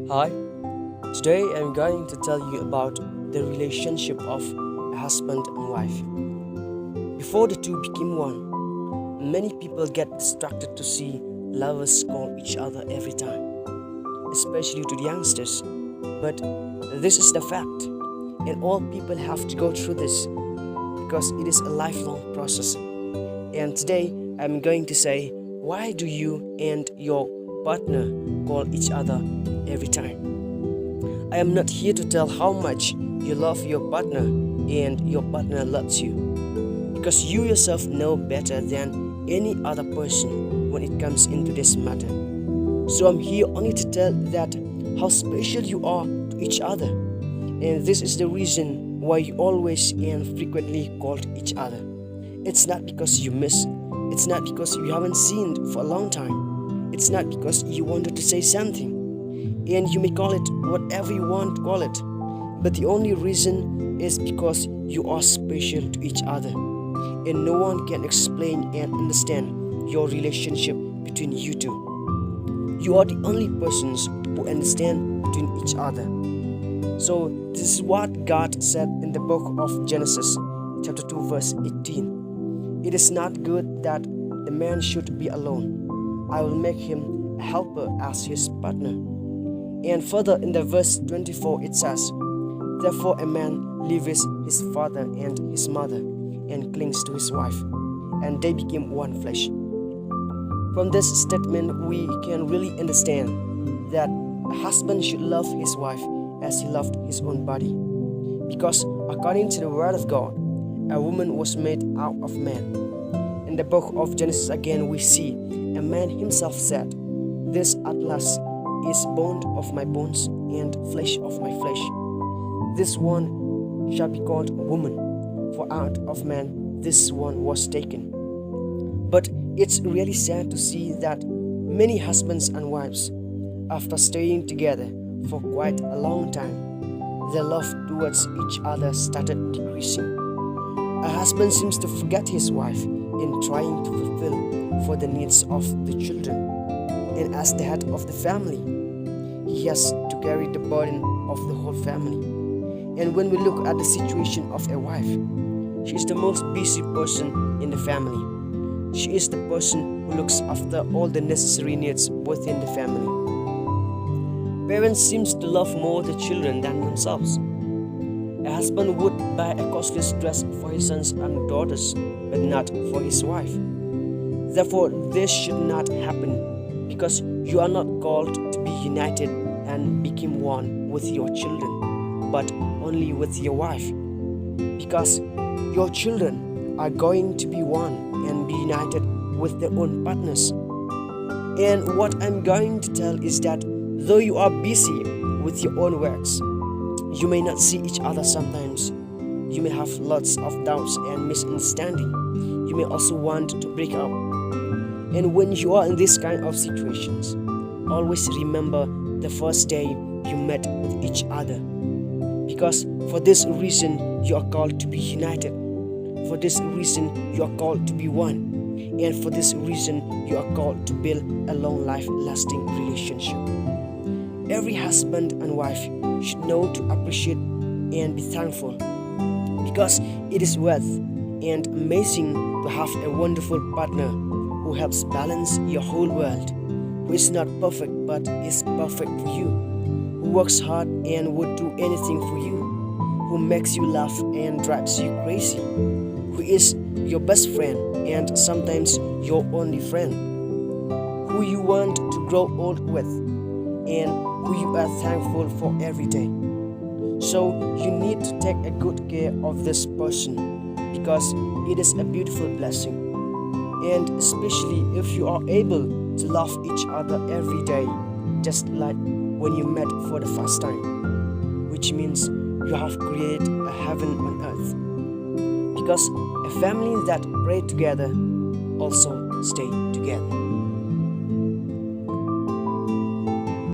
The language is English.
Hi, today I'm going to tell you about the relationship of a husband and wife. Before the two became one, many people get distracted to see lovers call each other every time, especially to the youngsters. But this is the fact, and all people have to go through this because it is a lifelong process. And today I'm going to say, why do you and your partner call each other every time? I am not here to tell how much you love your partner and your partner loves you, because you yourself know better than any other person when it comes into this matter. So I'm here only to tell that how special you are to each other, and this is the reason why you always and frequently call each other. It's not because you miss, it's not because you haven't seen for a long time, it's not because you wanted to say something, and you may call it whatever you want to call it, but the only reason is because you are special to each other, and no one can explain and understand your relationship between you two. You are the only persons who understand between each other. So this is what God said in the book of Genesis chapter 2 verse 18. It is not good that the man should be alone. I will make him a helper as his partner. And further in the verse 24 it says, therefore a man leaves his father and his mother and clings to his wife, and they became one flesh. From this statement we can really understand that a husband should love his wife as he loved his own body. Because according to the word of God, a woman was made out of man. In the book of Genesis again we see a man himself said, this at last is bone of my bones and flesh of my flesh. This one shall be called woman, for out of man this one was taken. But it's really sad to see that many husbands and wives, after staying together for quite a long time, their love towards each other started decreasing. A husband seems to forget his wife in trying to fulfill for the needs of the children, and as the head of the family, he has to carry the burden of the whole family. And when we look at the situation of a wife, she is the most busy person in the family. She is the person who looks after all the necessary needs within the family. Parents seem to love more the children than themselves. A husband would buy a costly dress for his sons and daughters, but not for his wife. Therefore, this should not happen, because you are not called to be united and become one with your children, but only with your wife. Because your children are going to be one and be united with their own partners. And what I'm going to tell is that though you are busy with your own works, you may not see each other sometimes. You may have lots of doubts and misunderstanding. You may also want to break up. And when you are in this kind of situations, always remember the first day you met with each other. Because for this reason you are called to be united. For this reason you are called to be one. And for this reason you are called to build a long life lasting relationship. Every husband and wife should know to appreciate and be thankful, because it is worth and amazing to have a wonderful partner who helps balance your whole world, who is not perfect but is perfect for you, who works hard and would do anything for you, who makes you laugh and drives you crazy, who is your best friend and sometimes your only friend, who you want to grow old with, and who you are thankful for every day. So you need to take a good care of this person, because it is a beautiful blessing. And especially if you are able to love each other every day, just like when you met for the first time, which means you have created a heaven on earth. Because a family that pray together also stay together.